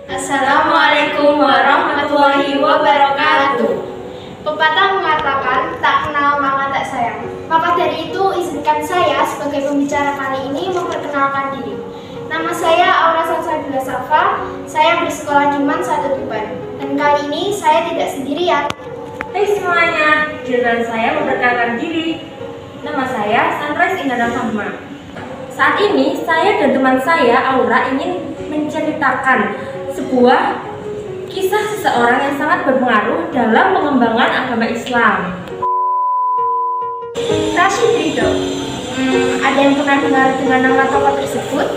Assalamualaikum warahmatullahi wabarakatuh. Pepatah mengatakan, tak kenal maka tak sayang. Maka dari itu, izinkan saya sebagai pembicara kali ini memperkenalkan diri. Nama saya Aura Salsabila Safa, saya bersekolah di MAN 1 Tuban. Dan kali ini saya tidak sendirian. Hai semuanya, giliran saya memperkenalkan diri. Nama saya Sunrise Indra Fahma. Saat ini, saya dan teman saya, Aura, ingin menceritakan sebuah kisah seseorang yang sangat berpengaruh dalam pengembangan agama Islam. Rashid Ridho. Ada yang pernah dengar nama tokoh tersebut?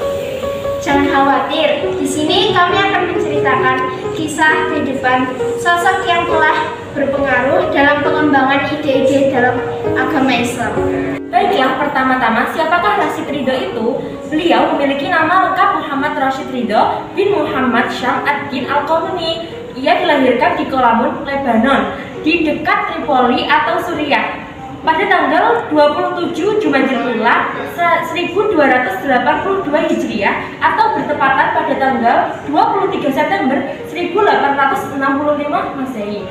Jangan khawatir, di sini kami akan menceritakan kisah kehidupan sosok yang telah berpengaruh dalam pengembangan ide-ide dalam agama Islam. Baiklah, pertama-tama siapakah Rashid Ridho itu? Beliau memiliki nama lengkap Muhammad Rashid Ridho bin Muhammad Syam ad-Din al-Qomuni. Ia dilahirkan di Kolamun, Lebanon, di dekat Tripoli atau Suriah, pada tanggal 27 Jumadil-Ula 1282 Hijriah atau bertepatan pada tanggal 23 September 1865 Masehi.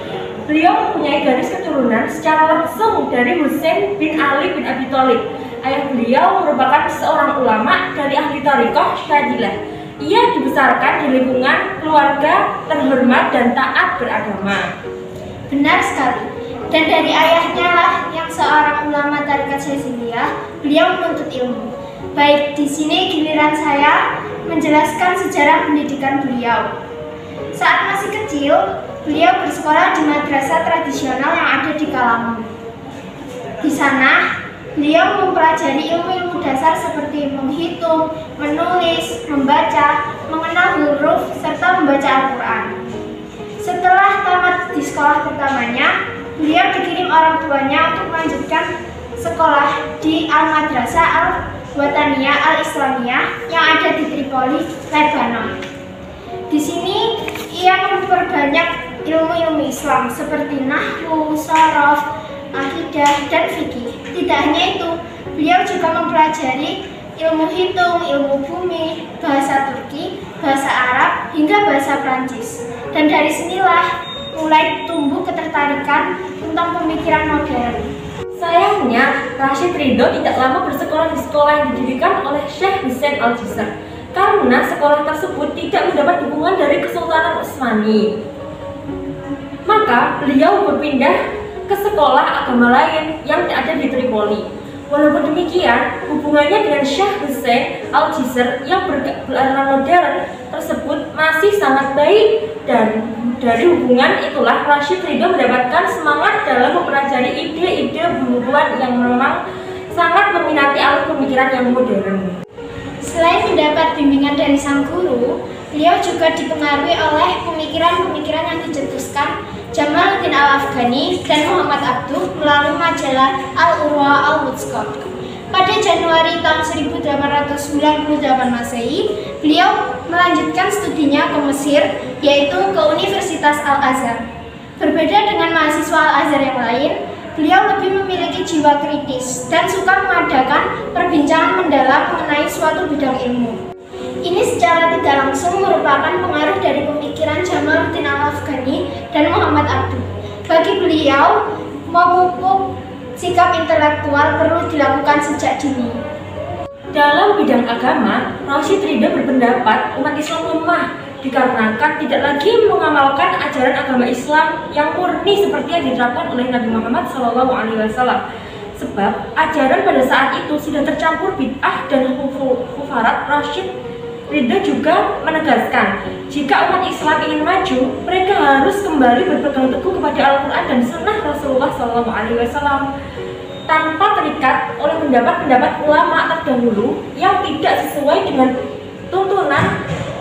Beliau mempunyai garis keturunan secara langsung dari Husain bin Ali bin Abi Thalib. Ayah beliau merupakan seorang ulama dari ahli thariqah Syadilah. Ia dibesarkan di lingkungan keluarga terhormat dan taat beragama. Benar sekali. Dan dari ayahnya lah yang seorang ulama tarekat Syadziliyah, beliau menuntut ilmu. Baik, di sini giliran saya menjelaskan sejarah pendidikan beliau. Saat masih kecil, beliau bersekolah di madrasah tradisional yang ada di Kalamun. Di sana, beliau mempelajari ilmu-ilmu dasar seperti menghitung, menulis, membaca, mengenal huruf, serta membaca Al-Quran. Setelah tamat di sekolah pertamanya, beliau dikirim orang tuanya untuk melanjutkan sekolah di Al-Madrasah Al-Wataniyah Al-Islamiyah yang ada di Tripoli, Lebanon. Di sini, ia memperbanyak ilmu-ilmu Islam seperti nahwu, shorof, akidah, dan fikih. Tidak hanya itu, beliau juga mempelajari ilmu hitung, ilmu bumi, bahasa Turki, bahasa Arab, hingga bahasa Prancis. Dan dari sinilah mulai tumbuh ketertarikan tentang pemikiran modern. Sayangnya, Rashid Ridho tidak lama bersekolah di sekolah yang didirikan oleh Syekh Hussein Al-Jisr karena sekolah tersebut tidak mendapat dukungan dari Kesultanan Utsmani. Maka beliau berpindah ke sekolah agama lain yang ada di Tripoli. Walaupun demikian, hubungannya dengan Syekh Hussein Al-Jisr yang beraliran modern tersebut masih sangat baik, dan dari hubungan itulah Rashid Ridho mendapatkan semangat dalam mempelajari ide-ide buruan yang memang sangat meminati alur pemikiran yang modern. Selain mendapat bimbingan dari sang guru, beliau juga dipengaruhi oleh pemikiran-pemikiran yang dicetuskan Jamaluddin Al-Afghani dan Muhammad Abduh melalui majalah Al-Urwa Al-Wuthqa. Pada Januari tahun 1898 Masehi, beliau melanjutkan studinya ke Mesir, yaitu ke Universitas Al-Azhar. Berbeda dengan mahasiswa Al-Azhar yang lain, beliau lebih memiliki jiwa kritis dan suka mengadakan perbincangan mendalam mengenai suatu bidang ilmu. Ini secara tidak langsung merupakan pengaruh dari pemikiran Jamaluddin Al-Afghani dan Muhammad Abduh. Bagi beliau, memupuk sikap intelektual perlu dilakukan sejak dini. Dalam bidang agama, Rashid Ridho berpendapat umat Islam lemah dikarenakan tidak lagi mengamalkan ajaran agama Islam yang murni seperti yang diterapkan oleh Nabi Muhammad SAW. Sebab ajaran pada saat itu sudah tercampur bid'ah dan hufarat. Rashid Ridho juga menegaskan, jika umat Islam ingin maju, mereka harus kembali berpegang teguh kepada Al-Quran dan Sunnah Rasulullah SAW tanpa terikat oleh pendapat-pendapat ulama terdahulu yang tidak sesuai dengan tuntunan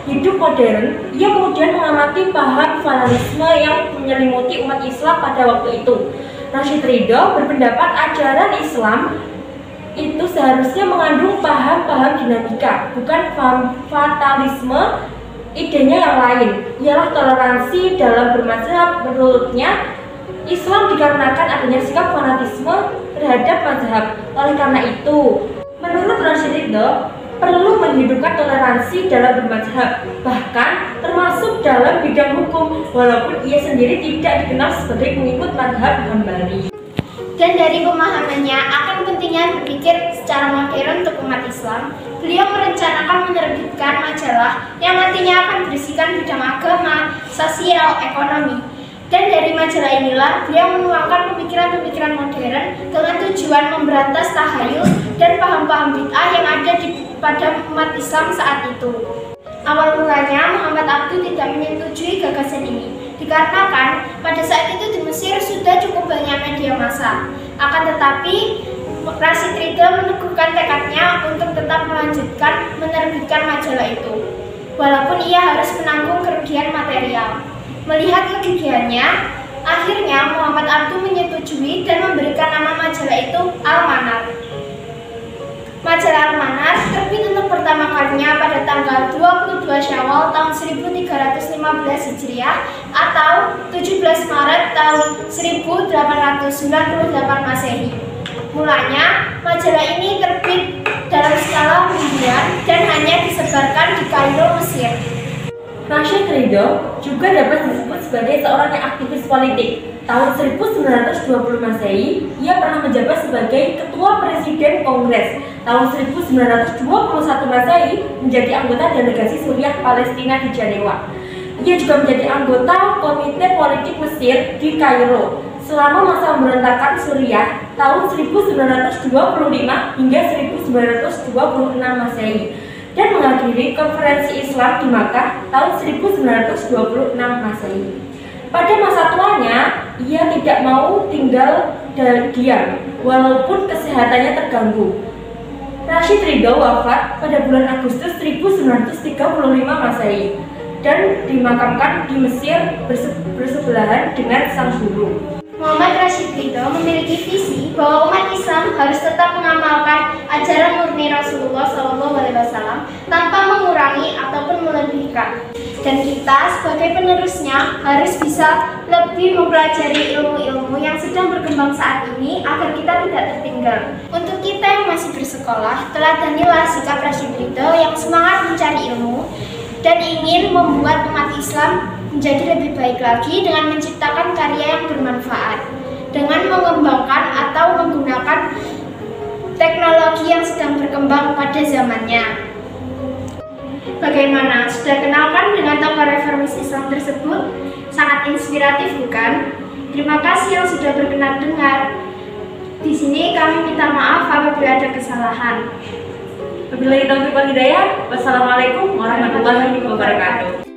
hidup modern. Ia kemudian mengamati paham fanatisme yang menyelimuti umat Islam pada waktu itu. Rashid Ridho berpendapat ajaran Islam itu seharusnya mengandung paham-paham dinamika, bukan paham fatalisme. Idenya yang lain ialah toleransi dalam bermazhab. Menurutnya, Islam dikarenakan adanya sikap fanatisme terhadap mazhab. Oleh karena itu, Menurut Rashid Ridho, perlu menghidupkan toleransi dalam bermazhab, bahkan termasuk termasuk dalam bidang hukum, walaupun ia sendiri tidak dikenal sebagai pengikut mazhab Hambali. Dan dari pemahamannya akan pentingnya berpikir secara modern untuk umat Islam, beliau merencanakan menerbitkan majalah yang nantinya akan berisikan bidang agama, sosial, ekonomi. Dan dari majalah inilah beliau menuangkan pemikiran-pemikiran modern dengan tujuan memberantas tahayul dan paham-paham bid'ah yang ada pada umat Islam saat itu. Awal mulanya Muhammad Abduh tidak menyetujui gagasan ini, dikarenakan pada saat itu di Mesir sudah cukup banyak media massa. Akan tetapi Rashid Ridho meneguhkan tekadnya untuk tetap melanjutkan menerbitkan majalah itu, walaupun ia harus menanggung kerugian material. Melihat kegigihannya, akhirnya Muhammad Abduh menyetujui dan memberikan nama majalah itu Al-Manar. Majalah Al-Manar terbit untuk pertama kalinya pada tanggal 22 Syawal tahun 1315 Hijriah atau 17 Maret tahun 1898 Masehi. Mulanya, majalah ini terbit dalam skala harian dan hanya disebarkan di Kairo, Mesir. Rashid Ridho juga dapat disebut sebagai seorang yang aktivis politik. Tahun 1920 Masehi, ia pernah menjabat sebagai Ketua Presiden Kongres. Tahun 1921 Masehi, menjadi anggota delegasi Suriah Palestina di Jenewa. Ia juga menjadi anggota Komite Politik Mesir di Kairo selama masa pemberontakan Suriah tahun 1925 hingga 1926 Masehi. Dan menghadiri konferensi Islam di Makkah tahun 1926 Masehi. Pada masa tuanya, ia tidak mau tinggal diam, walaupun kesehatannya terganggu. Rashid Ridho wafat pada bulan Agustus 1935 Masehi dan dimakamkan di Mesir bersebelahan dengan sang guru. Muhammad Rashid Ridho memiliki visi bahwa umat Islam harus tetap mengamalkan ajaran murni Rasulullah SAW tanpa mengurangi ataupun melebihkan. Dan kita sebagai penerusnya harus bisa lebih mempelajari ilmu-ilmu yang sedang berkembang saat ini agar kita tidak tertinggal. Untuk kita yang masih bersekolah, teladanilah sikap Rashid Ridho yang semangat mencari ilmu dan ingin membuat umat Islam menjadi lebih baik lagi dengan menciptakan karya yang bermanfaat, dengan mengembangkan atau menggunakan teknologi yang sedang berkembang pada zamannya. Bagaimana? Sudah kenalkan dengan tokoh reformis Islam tersebut? Sangat inspiratif, bukan? Terima kasih yang sudah berkenan dengar. Di sini kami minta maaf apabila ada kesalahan. Wabillahi taufiq wal hidayah. Wassalamualaikum warahmatullahi wabarakatuh.